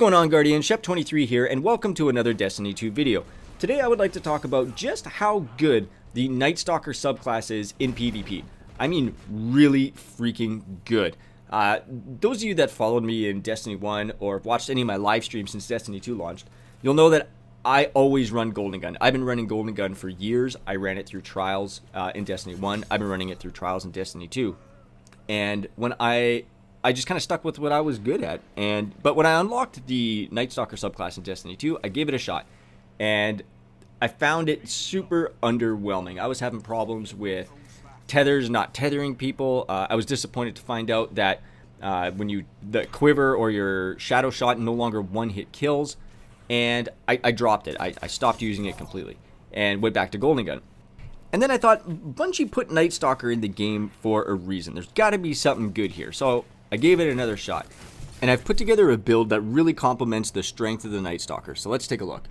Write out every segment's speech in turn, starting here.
going on, Guardian? Shep23 here, and welcome to another Destiny 2 video. Today I would like to talk about just how good the Nightstalker subclass is in PvP. I mean, really freaking good. Those of you that followed me in Destiny 1 or watched any of my live streams since Destiny 2 launched, you'll know that I always run Golden Gun. I've been running Golden Gun for years. I ran it through Trials in Destiny 1. I've been running it through Trials in Destiny 2. And when I just kind of stuck with what I was good at. But when I unlocked the Nightstalker subclass in Destiny 2, I gave it a shot. And I found it super underwhelming. I was having problems with tethers not tethering people. I was disappointed to find out that when the quiver or your shadow shot no longer one-hit kills. And I dropped it. I stopped using it completely and went back to Golden Gun. And then I thought, Bungie put Nightstalker in the game for a reason. There's got to be something good here. So I gave it another shot. And I've put together a build that really complements the strength of the Nightstalker. So let's take a look.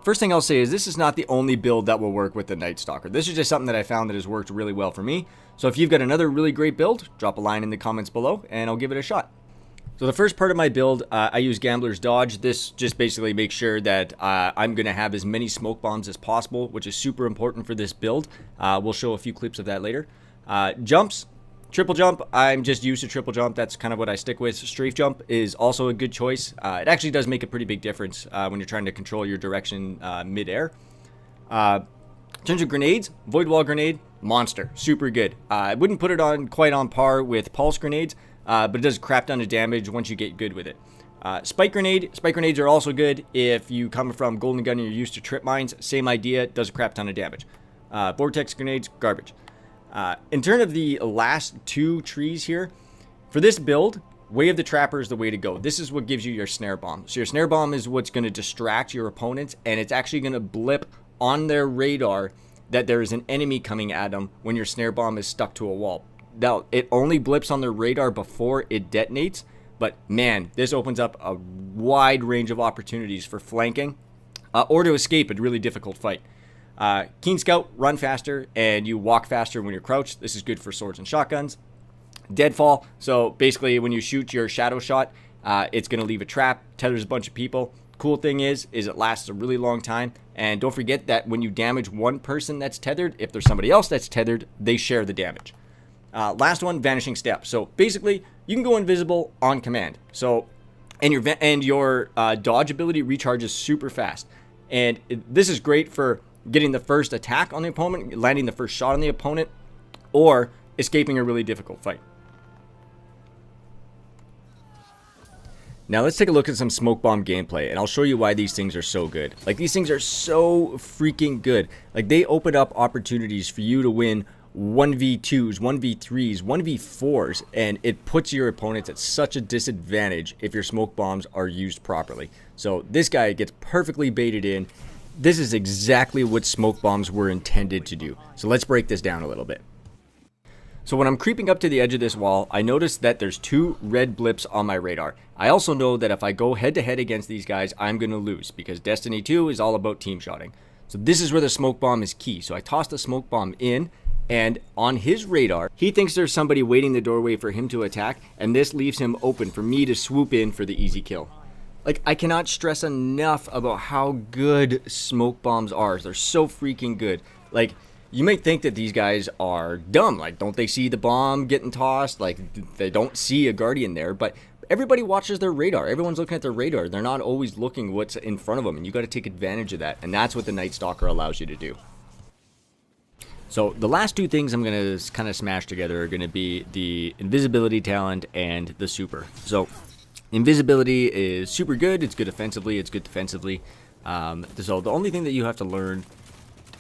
First thing I'll say is this is not the only build that will work with the Nightstalker. This is just something that I found that has worked really well for me. So if you've got another really great build, drop a line in the comments below and I'll give it a shot. So the first part of my build, I use Gambler's Dodge. This just basically makes sure that I'm going to have as many smoke bombs as possible, which is super important for this build. We'll show a few clips of that later. Jumps, triple jump. I'm just used to triple jump. That's kind of what I stick with. Strafe jump is also a good choice. It actually does make a pretty big difference when you're trying to control your direction mid-air. In terms of grenades, Void Wall Grenade, monster, super good. I wouldn't put it on quite on par with Pulse Grenades, but it does a crap ton of damage once you get good with it. Spike grenades are also good if you come from Golden Gun and you're used to trip mines. Same idea, does a crap ton of damage. Vortex grenades, garbage. In terms of the last two trees here, for this build, Way of the Trapper is the way to go. This is what gives you your snare bomb. So your snare bomb is what's going to distract your opponents, and it's actually going to blip on their radar that there is an enemy coming at them when your snare bomb is stuck to a wall. Now, it only blips on their radar before it detonates, but man, this opens up a wide range of opportunities for flanking or to escape a really difficult fight. Keen Scout, run faster, and you walk faster when you're crouched. This is good for swords and shotguns. Deadfall, so basically when you shoot your shadow shot, it's going to leave a trap, tethers a bunch of people. Cool thing is it lasts a really long time, and don't forget that when you damage one person that's tethered, if there's somebody else that's tethered, they share the damage. Last one, Vanishing Step. So basically, you can go invisible on command. So, and your dodge ability recharges super fast, and this is great for getting the first attack on the opponent, landing the first shot on the opponent, or escaping a really difficult fight. Now let's take a look at some smoke bomb gameplay, and I'll show you why these things are so good. Like, these things are so freaking good. Like, they open up opportunities for you to win 1v2s, 1v3s, 1v4s, and it puts your opponents at such a disadvantage if your smoke bombs are used properly. So this guy gets perfectly baited in. This is exactly what smoke bombs were intended to do. So let's break this down a little bit. So when I'm creeping up to the edge of this wall, I notice that there's two red blips on my radar. I also know that if I go head to head against these guys, I'm going to lose because Destiny 2 is all about team shotting. So this is where the smoke bomb is key. So I toss the smoke bomb in, and on his radar, he thinks there's somebody waiting the doorway for him to attack, and this leaves him open for me to swoop in for the easy kill. Like, I cannot stress enough about how good smoke bombs are. They're so freaking good. Like, you might think that these guys are dumb. Like, don't they see the bomb getting tossed? Like, they don't see a Guardian there. But everybody watches their radar. Everyone's looking at their radar. They're not always looking what's in front of them. And you got to take advantage of that. And that's what the Nightstalker allows you to do. So the last two things I'm going to kind of smash together are going to be the Invisibility talent and the super. So Invisibility is super good. It's good offensively. It's good defensively. So the only thing that you have to learn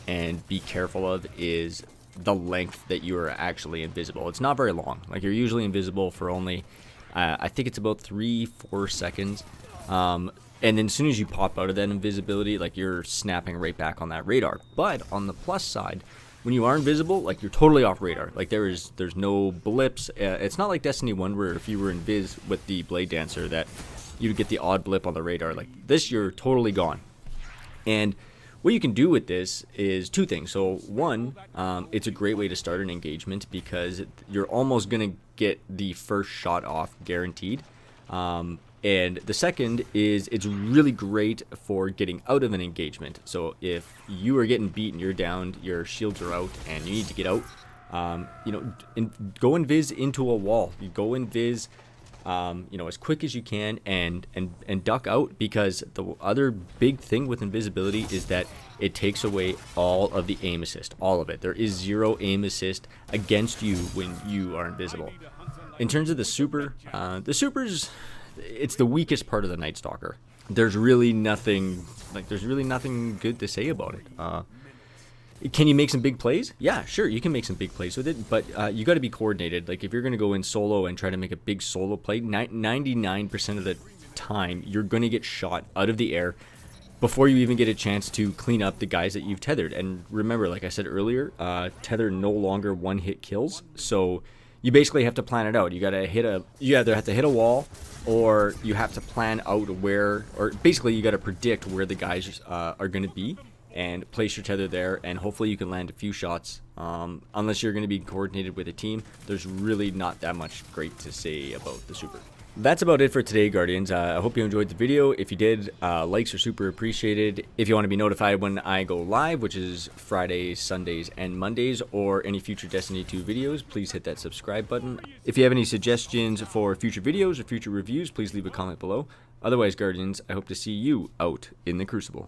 and be careful of is the length that you are actually invisible. It's not very long. Like, you're usually invisible for only I think it's about 3-4 seconds, and then as soon as you pop out of that invisibility, like, you're snapping right back on that radar. But on the plus side, when you are invisible, like, you're totally off radar. Like, there's no blips. It's not like Destiny 1 where if you were invis with the Blade Dancer that you would get the odd blip on the radar. Like, this, you're totally gone. And what you can do with this is two things. So one, it's a great way to start an engagement because you're almost going to get the first shot off guaranteed. And the second is it's really great for getting out of an engagement. So if you are getting beat and you're down, your shields are out, and you need to get out, you know, go invis into a wall. You go invis, you know, as quick as you can, and duck out, because the other big thing with invisibility is that it takes away all of the aim assist, all of it. There is 0 aim assist against you when you are invisible. In terms of the super's, it's the weakest part of the Nightstalker. There's really nothing, good to say about it. Can you make some big plays? Yeah, sure, you can make some big plays with it, but you got to be coordinated. Like, if you're going to go in solo and try to make a big solo play, 99% of the time you're going to get shot out of the air before you even get a chance to clean up the guys that you've tethered. And remember, like I said earlier, tether no longer one-hit kills, so you basically have to plan it out. You either have to hit a wall, or you have to plan out where, or basically you got to predict where the guys are going to be, and place your tether there, and hopefully you can land a few shots. Unless you're going to be coordinated with a team, there's really not that much great to say about the super. That's about it for today, Guardians. I hope you enjoyed the video. If you did, likes are super appreciated. If you want to be notified when I go live, which is Fridays, Sundays, and Mondays, or any future Destiny 2 videos, please hit that subscribe button. If you have any suggestions for future videos or future reviews, please leave a comment below. Otherwise, Guardians, I hope to see you out in the Crucible.